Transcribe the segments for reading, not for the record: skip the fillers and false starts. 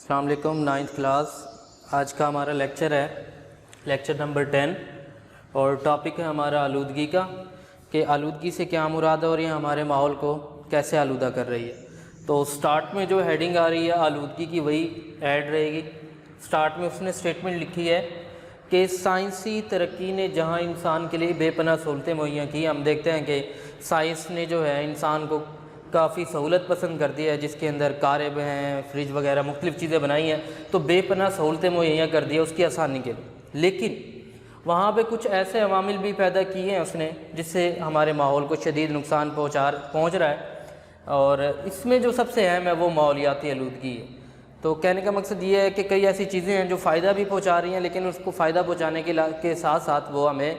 السلام علیکم، 9th class. آج کا ہمارا لیکچر ہے لیکچر نمبر 10 اور ٹاپک ہے ہمارا آلودگی کا، کہ آلودگی سے کیا مراد ہے اور یہ ہمارے ماحول کو کیسے آلودہ کر رہی ہے۔ تو سٹارٹ میں جو ہیڈنگ آ رہی ہے آلودگی کی وہی ایڈ رہے گی۔ سٹارٹ میں اس نے اسٹیٹمنٹ لکھی ہے کہ سائنسی ترقی نے جہاں انسان کے لیے بے پناہ سہولتیں مہیا کی، ہم دیکھتے ہیں کہ سائنس نے جو ہے انسان کو کافی سہولت پسند کر دی ہے، جس کے اندر کاریں ہیں، فریج وغیرہ مختلف چیزیں بنائی ہیں، تو بے پناہ سہولتیں مہیا کر دی ہے اس کی آسانی کے لیے۔ لیکن وہاں پہ کچھ ایسے عوامل بھی پیدا کیے ہیں اس نے جس سے ہمارے ماحول کو شدید نقصان پہنچ رہا ہے، اور اس میں جو سب سے اہم ہے وہ ماحولیاتی آلودگی ہے۔ تو کہنے کا مقصد یہ ہے کہ کئی ایسی چیزیں ہیں جو فائدہ بھی پہنچا رہی ہیں، لیکن اس کو فائدہ پہنچانے کے ساتھ ساتھ وہ ہمیں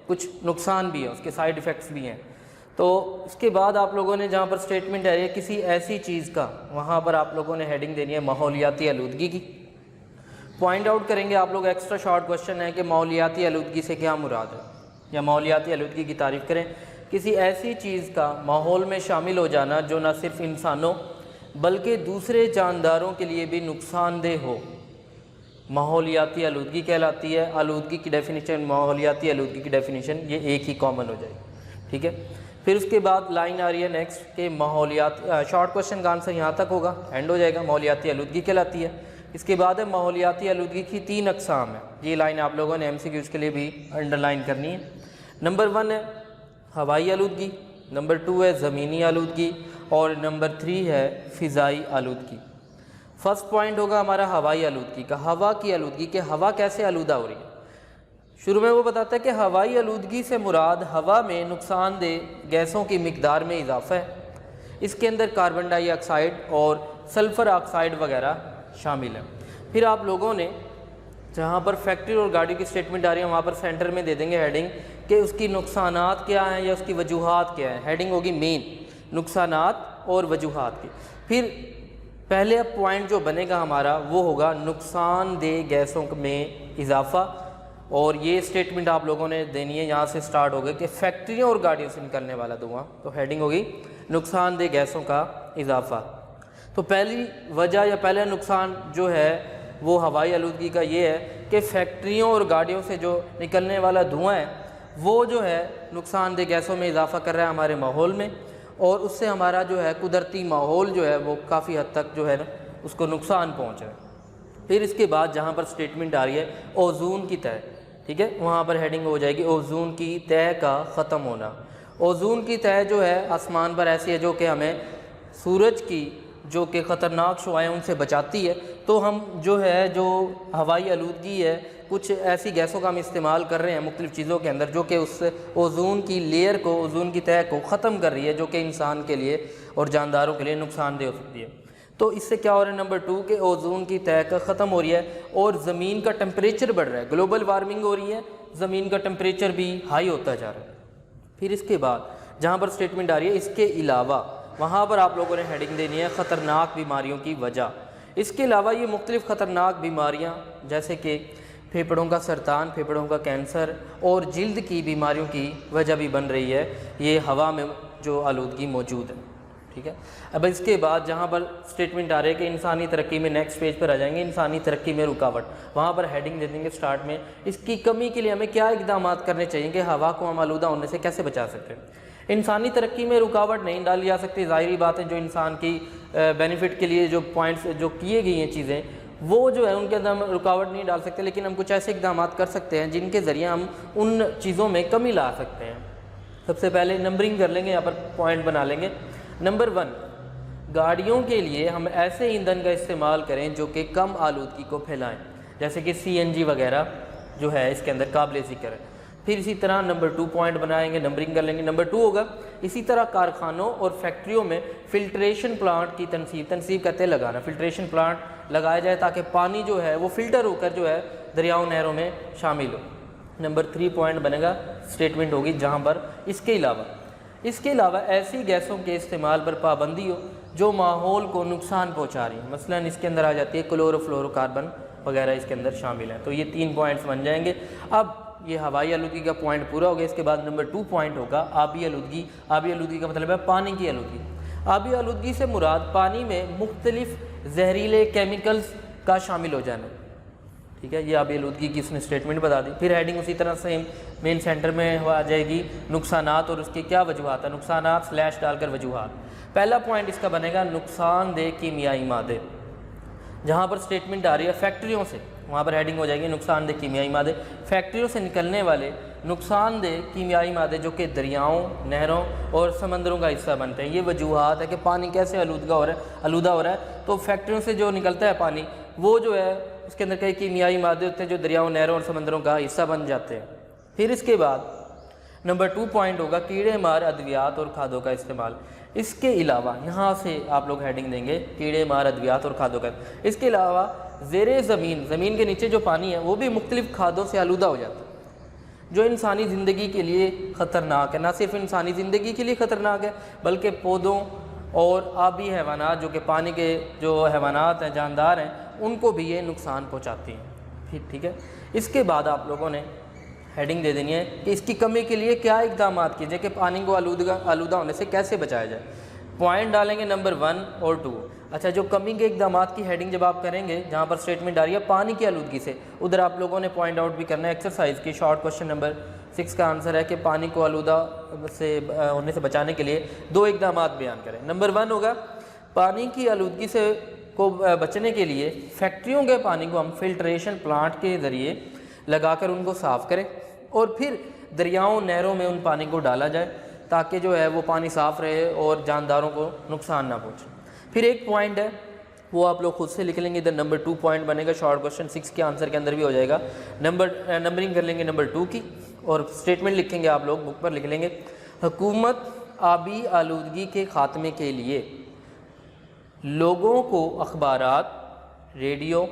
کچھ نقصان بھی ہے، اس کے سائیڈ ایفیکٹس بھی ہیں۔ تو اس کے بعد آپ لوگوں نے جہاں پر اسٹیٹمنٹ ہے کسی ایسی چیز کا، وہاں پر آپ لوگوں نے ہیڈنگ دینی ہے ماحولیاتی آلودگی کی۔ پوائنٹ آؤٹ کریں گے آپ لوگ، ایکسٹرا شارٹ کوشچن ہے کہ ماحولیاتی آلودگی سے کیا مراد ہے، یا ماحولیاتی آلودگی کی تعریف کریں۔ کسی ایسی چیز کا ماحول میں شامل ہو جانا جو نہ صرف انسانوں بلکہ دوسرے جانداروں کے لیے بھی نقصان دہ ہو، ماحولیاتی آلودگی کہلاتی ہے۔ آلودگی کی ڈیفینیشن، ماحولیاتی آلودگی کی ڈیفینیشن یہ ایک ہی کامن ہو جائے گی، ٹھیک ہے۔ پھر اس کے بعد لائن آ رہی ہے نیکسٹ کہ شارٹ کوشچن کا آنسر یہاں تک ہوگا، اینڈ ہو جائے گا، ماحولیاتی آلودگی کہلاتی ہے۔ اس کے بعد ہے ماحولیاتی آلودگی کی 3 اقسام ہیں، یہ لائن آپ لوگوں نے ایم سی کیوز کے لیے بھی انڈر لائن کرنی ہے۔ نمبر 1 ہے ہوائی آلودگی، نمبر 2 ہے زمینی آلودگی، اور نمبر 3 ہے فضائی آلودگی۔ فرسٹ پوائنٹ ہوگا ہمارا ہوائی آلودگی کا، ہوا کی آلودگی، کہ ہوا کیسے آلودہ ہو رہی ہے۔ شروع میں وہ بتاتا ہے کہ ہوائی آلودگی سے مراد ہوا میں نقصان دہ گیسوں کی مقدار میں اضافہ ہے، اس کے اندر کاربن ڈائی آکسائڈ اور سلفر آکسائڈ وغیرہ شامل ہیں۔ پھر آپ لوگوں نے جہاں پر فیکٹری اور گاڑی کی اسٹیٹمنٹ آ رہی ہے وہاں پر سینٹر میں دے دیں گے ہیڈنگ کہ اس کی نقصانات کیا ہیں یا اس کی وجوہات کیا ہیں۔ ہیڈنگ ہوگی مین، نقصانات اور وجوہات کی۔ پھر پہلے پوائنٹ جو بنے گا ہمارا وہ ہوگا نقصان دہ گیسوں میں اضافہ، اور یہ اسٹیٹمنٹ آپ لوگوں نے دینی ہے، یہاں سے سٹارٹ ہوگا کہ فیکٹریوں اور گاڑیوں سے نکلنے والا دھواں، تو ہیڈنگ ہوگی نقصان دہ گیسوں کا اضافہ۔ تو پہلی وجہ یا پہلا نقصان جو ہے وہ ہوائی آلودگی کا یہ ہے کہ فیکٹریوں اور گاڑیوں سے جو نکلنے والا دھواں ہے وہ جو ہے نقصان دہ گیسوں میں اضافہ کر رہا ہے ہمارے ماحول میں، اور اس سے ہمارا جو ہے قدرتی ماحول جو ہے وہ کافی حد تک جو ہے نا اس کو نقصان پہنچ رہا ہے۔ پھر اس کے بعد جہاں پر اسٹیٹمنٹ آ رہی ہے اوزون کی تہ، ٹھیک ہے، وہاں پر ہیڈنگ ہو جائے گی اوزون کی تہ کا ختم ہونا۔ اوزون کی تہ جو ہے آسمان پر ایسی ہے جو کہ ہمیں سورج کی جو کہ خطرناک شعاعیں ان سے بچاتی ہے۔ تو ہم جو ہے جو ہوائی آلودگی ہے، کچھ ایسی گیسوں کا ہم استعمال کر رہے ہیں مختلف چیزوں کے اندر جو کہ اس اوزون کی لیئر کو، اوزون کی تہ کو ختم کر رہی ہے، جو کہ انسان کے لیے اور جانداروں کے لیے نقصان دہ ہو سکتی ہے۔ تو اس سے کیا ہو رہا ہے نمبر 2 کہ اوزون کی تہ کا ختم ہو رہی ہے اور زمین کا ٹمپریچر بڑھ رہا ہے، گلوبل وارمنگ ہو رہی ہے، زمین کا ٹمپریچر بھی ہائی ہوتا جا رہا ہے۔ پھر اس کے بعد جہاں پر اسٹیٹمنٹ آ رہی ہے اس کے علاوہ، وہاں پر آپ لوگوں نے ہیڈنگ دینی ہے خطرناک بیماریوں کی وجہ۔ اس کے علاوہ یہ مختلف خطرناک بیماریاں جیسے کہ پھیپھڑوں کا سرطان، پھیپھڑوں کا کینسر اور جلد کی بیماریوں کی وجہ بھی بن رہی ہے یہ ہوا میں جو آلودگی موجود ہے، ٹھیک ہے۔ اب اس کے بعد جہاں پر اسٹیٹمنٹ آ رہے ہے کہ انسانی ترقی میں، نیکسٹ پیج پر آ جائیں گے، انسانی ترقی میں رکاوٹ، وہاں پر ہیڈنگ دے دیں گے سٹارٹ میں اس کی کمی کے لیے ہمیں کیا اقدامات کرنے چاہیے کہ ہوا کو ہم آلودہ ہونے سے کیسے بچا سکتے ہیں۔ انسانی ترقی میں رکاوٹ نہیں ڈالی جا سکتی، ظاہری بات ہے، جو انسان کی بینیفٹ کے لیے جو پوائنٹس جو کیے گئی ہیں چیزیں وہ جو ہے ان کے اندر ہم رکاوٹ نہیں ڈال سکتے، لیکن ہم کچھ ایسے اقدامات کر سکتے ہیں جن کے ذریعے ہم ان چیزوں میں کمی لا سکتے ہیں۔ سب سے پہلے نمبرنگ کر لیں گے، یہاں پر پوائنٹ بنا لیں گے۔ نمبر 1، گاڑیوں کے لیے ہم ایسے ایندھن کا استعمال کریں جو کہ کم آلودگی کو پھیلائیں، جیسے کہ CNG وغیرہ جو ہے اس کے اندر قابل ذکر ہے۔ پھر اسی طرح نمبر 2 پوائنٹ بنائیں گے، نمبرنگ کر لیں گے۔ نمبر 2 ہوگا اسی طرح کارخانوں اور فیکٹریوں میں فلٹریشن پلانٹ کی تنصیب کہتے ہیں لگانا، فلٹریشن پلانٹ لگایا جائے تاکہ پانی جو ہے وہ فلٹر ہو کر جو ہے دریاؤں نہروں میں شامل ہو۔ نمبر 3 پوائنٹ بنے گا، اسٹیٹمنٹ ہوگی جہاں پر اس کے علاوہ ایسی گیسوں کے استعمال پر پابندی ہو جو ماحول کو نقصان پہنچا رہی ہیں، مثلا اس کے اندر آ جاتی ہے کلورو فلورو کاربن وغیرہ اس کے اندر شامل ہیں۔ تو یہ 3 پوائنٹس بن جائیں گے۔ اب یہ ہوائی آلودگی کا پوائنٹ پورا ہو گیا۔ اس کے بعد نمبر 2 پوائنٹ ہوگا آبی آلودگی۔ آبی آلودگی کا مطلب ہے پانی کی آلودگی۔ آبی آلودگی سے مراد پانی میں مختلف زہریلے کیمیکلز کا شامل ہو جانا. ٹھیک ہے, یہ آبی آلودگی کی اس نے اسٹیٹمنٹ بتا دی. پھر ہیڈنگ اسی طرح سے مین سینٹر میں آ جائے گی نقصانات اور اس کے کیا وجوہات ہیں, نقصانات سلیش ڈال کر وجوہات. پہلا پوائنٹ اس کا بنے گا نقصان دہ کیمیائی مادے. جہاں پر اسٹیٹمنٹ آ رہی ہے فیکٹریوں سے, وہاں پر ہیڈنگ ہو جائے گی نقصان دہ کیمیائی مادے. فیکٹریوں سے نکلنے والے نقصان دہ کیمیائی مادے جو کہ دریاؤں, نہروں اور سمندروں کا حصہ بنتے ہیں. یہ وجوہات ہے کہ پانی کیسے آلودہ ہو رہا ہے. تو فیکٹریوں سے جو نکلتا ہے پانی, وہ جو ہے اس کے اندر کئی کیمیائی مادے ہوتے ہیں جو دریاؤں, نہروں اور سمندروں کا حصہ بن جاتے ہیں. پھر اس کے بعد نمبر 2 پوائنٹ ہوگا کیڑے مار ادویات اور کھادوں کا استعمال. اس کے علاوہ یہاں سے آپ لوگ ہیڈنگ دیں گے کیڑے مار ادویات اور کھادوں کا. اس کے علاوہ زیر زمین, زمین کے نیچے جو پانی ہے وہ بھی مختلف کھادوں سے آلودہ ہو جاتا ہے جو انسانی زندگی کے لیے خطرناک ہے. نہ صرف انسانی زندگی کے لیے خطرناک ہے بلکہ پودوں اور آبی حیوانات جو کہ پانی کے جو حیوانات ہیں, جاندار ہیں, ان کو بھی یہ نقصان پہنچاتی ہیں. ٹھیک ہے. اس کے بعد آپ لوگوں نے ہیڈنگ دے دینی ہے کہ اس کی کمی کے لیے کیا اقدامات کیے جائیں کہ پانی کو آلودہ ہونے سے کیسے بچایا جائے. پوائنٹ ڈالیں گے نمبر 1 اور 2. اچھا, جو کمی کے اقدامات کی ہیڈنگ جب آپ کریں گے, جہاں پر اسٹیٹمنٹ آ رہی ہے پانی کی آلودگی سے, ادھر آپ لوگوں نے پوائنٹ آؤٹ بھی کرنا ہے ایکسرسائز کی. شارٹ کوشچن نمبر 6 کا آنسر ہے کہ پانی کو آلودہ سے ہونے سے بچانے کے لیے 2 اقدامات بیان کریں. نمبر 1 ہوگا پانی کی آلودگی سے کو بچنے کے لیے فیکٹریوں کے پانی کو ہم فلٹریشن پلانٹ کے ذریعے لگا کر ان کو صاف کریں اور پھر دریاؤں, نہروں میں ان پانی کو ڈالا جائے تاکہ جو ہے وہ پانی صاف رہے اور جانداروں کو نقصان نہ پہنچے. پھر ایک پوائنٹ ہے وہ آپ لوگ خود سے لکھ لیں گے. ادھر نمبر 2 پوائنٹ بنے گا, شارٹ کوشچن 6 کے آنسر کے اندر بھی ہو جائے گا. نمبرنگ کر لیں گے نمبر 2 کی اور اسٹیٹمنٹ لکھیں گے, آپ لوگ بک پر لکھ لیں گے. حکومت آبی آلودگی کے خاتمے کے لیے لوگوں کو اخبارات, ریڈیو,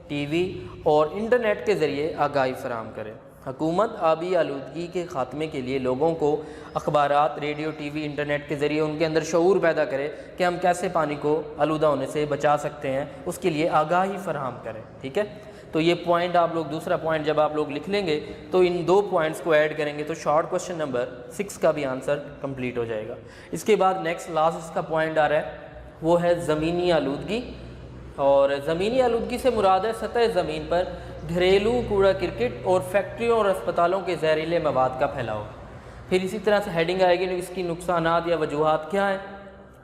ٹی وی اور انٹرنیٹ کے ذریعے آگاہی فراہم کرے. حکومت آبی آلودگی کے خاتمے کے لیے لوگوں کو اخبارات, ریڈیو, ٹی وی, انٹرنیٹ کے ذریعے ان کے اندر شعور پیدا کرے کہ ہم کیسے پانی کو آلودہ ہونے سے بچا سکتے ہیں, اس کے لیے آگاہی فراہم کریں. ٹھیک ہے. تو یہ پوائنٹ آپ لوگ, دوسرا پوائنٹ جب آپ لوگ لکھ لیں گے تو ان 2 پوائنٹس کو ایڈ کریں گے تو شارٹ کوشچن نمبر 6 کا بھی آنسر کمپلیٹ ہو جائے گا. اس کے بعد نیکسٹ لاسٹ اس کا پوائنٹ آ رہا ہے وہ ہے زمینی آلودگی. اور زمینی آلودگی سے مراد ہے سطح زمین پر گھریلو کوڑا کرکٹ اور فیکٹریوں اور اسپتالوں کے زہریلے مواد کا پھیلاؤ. پھر اسی طرح سے ہیڈنگ آئے گی اس کی نقصانات یا وجوہات کیا ہیں.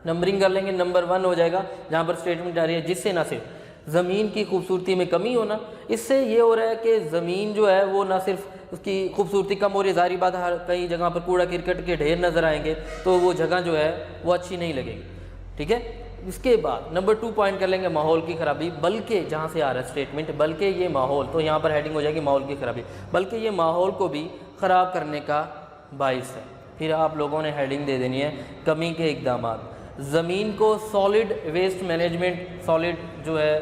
نمبرنگ کر لیں گے. نمبر 1 ہو جائے گا جہاں پر اسٹیٹمنٹ آ رہی ہے جس سے نہ صرف زمین کی خوبصورتی میں کمی ہونا, اس سے یہ ہو رہا ہے کہ زمین جو ہے وہ نہ صرف اس کی خوبصورتی کم ہو رہی ہے, ظاہری بات ہے کئی جگہ پر کوڑا کرکٹ کے ڈھیر نظر آئیں گے تو وہ جگہ جو ہے وہ اچھی نہیں لگے گی. ٹھیک ہے. اس کے بعد نمبر 2 پوائنٹ کر لیں گے ماحول کی خرابی, بلکہ جہاں سے آ رہا ہے اسٹیٹمنٹ بلکہ یہ ماحول, تو یہاں پر ہیڈنگ ہو جائے گی ماحول کی خرابی, بلکہ یہ ماحول کو بھی خراب کرنے کا باعث ہے. پھر آپ لوگوں نے ہیڈنگ دے دینی ہے کمی کے اقدامات. زمین کو سالڈ ویسٹ مینجمنٹ, سالڈ جو ہے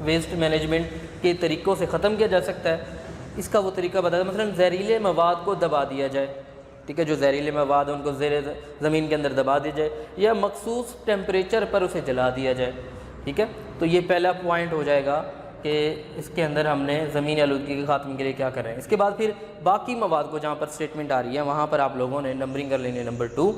ویسٹ مینجمنٹ کے طریقوں سے ختم کیا جا سکتا ہے. اس کا وہ طریقہ بتا دیں, مثلا زہریلے مواد کو دبا دیا جائے. ٹھیک ہے. جو زہریلے مواد ہیں ان کو زمین کے اندر دبا دیا جائے یا مخصوص ٹیمپریچر پر اسے جلا دیا جائے. ٹھیک ہے. تو یہ پہلا پوائنٹ ہو جائے گا کہ اس کے اندر ہم نے زمینی آلودگی کے خاتمے کے لیے کیا کریں. اس کے بعد پھر باقی مواد کو جہاں پر اسٹیٹمنٹ آ رہی ہے وہاں پر آپ لوگوں نے نمبرنگ کر لینی ہے نمبر 2.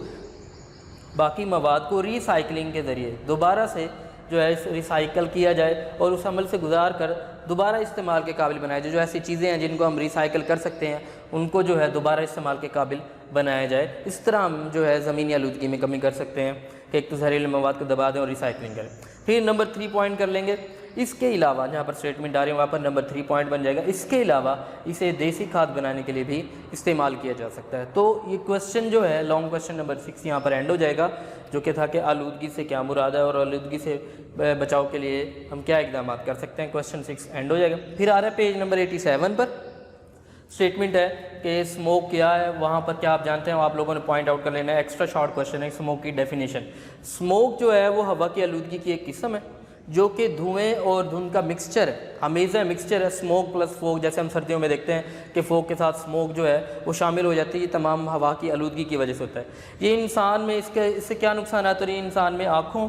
باقی مواد کو ری سائیکلنگ کے ذریعے دوبارہ سے جو ہے ریسائیکل کیا جائے اور اس عمل سے گزار کر دوبارہ استعمال کے قابل بنایا جائے. جو ایسی چیزیں ہیں جن کو ہم ریسائیکل کر سکتے ہیں ان کو جو ہے دوبارہ استعمال کے قابل بنایا جائے. اس طرح ہم جو ہے زمینی آلودگی میں کمی کر سکتے ہیں کہ ایک تو زہریلے مواد کو دبا دیں اور ریسائیکلنگ کریں. پھر نمبر 3 پوائنٹ کر لیں گے. اس کے علاوہ جہاں پر اسٹیٹمنٹ آ رہی ہے وہاں پر نمبر 3 پوائنٹ بن جائے گا. اس کے علاوہ اسے دیسی کھاد بنانے کے لیے بھی استعمال کیا جا سکتا ہے. تو یہ کوشچن جو ہے لانگ کوشچن نمبر 6 یہاں پر اینڈ ہو جائے گا, جو کہ تھا کہ آلودگی سے کیا مراد ہے اور آلودگی سے بچاؤ کے لیے ہم کیا اقدامات کر سکتے ہیں. کوشچن 6 اینڈ ہو جائے گا. پھر آ رہا ہے پیج نمبر 87 پر اسٹیٹمنٹ ہے کہ اسموک کیا ہے. وہاں پر کیا آپ جانتے ہیں, آپ لوگوں نے پوائنٹ آؤٹ کر لینا ہے. ایکسٹرا شارٹ کوشچن ہے اسموک کی ڈیفینیشن. اسموک جو ہے وہ ہوا کی آلودگی کی ایک قسم ہے جو کہ دھوئیں اور دھند کا مکسچر ہے, ہمیشہ مکسچر ہے. اسموک پلس فوگ, جیسے ہم سردیوں میں دیکھتے ہیں کہ فوگ کے ساتھ اسموک جو ہے وہ شامل ہو جاتی ہے. یہ تمام ہوا کی آلودگی کی وجہ سے ہوتا ہے. یہ انسان میں اس سے کیا نقصانات ہو رہی ہیں. انسان میں آنکھوں,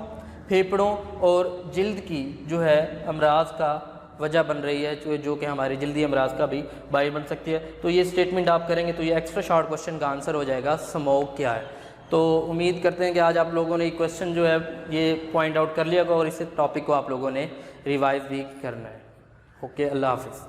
پھیپھڑوں اور جلد کی جو ہے امراض کا وجہ بن رہی ہے, جو کہ ہمارے جلدی امراض کا بھی باعث بن سکتی ہے. تو یہ اسٹیٹمنٹ آپ کریں گے تو یہ ایکسٹرا شارٹ کوشچن کا آنسر ہو جائے گا اسموک کیا ہے. تو امید کرتے ہیں کہ آج آپ لوگوں نے یہ کویشچن جو ہے یہ پوائنٹ آؤٹ کر لیا ہوگا اور اس ٹاپک کو آپ لوگوں نے ریوائز بھی کرنا ہے. اوکے, اللہ حافظ.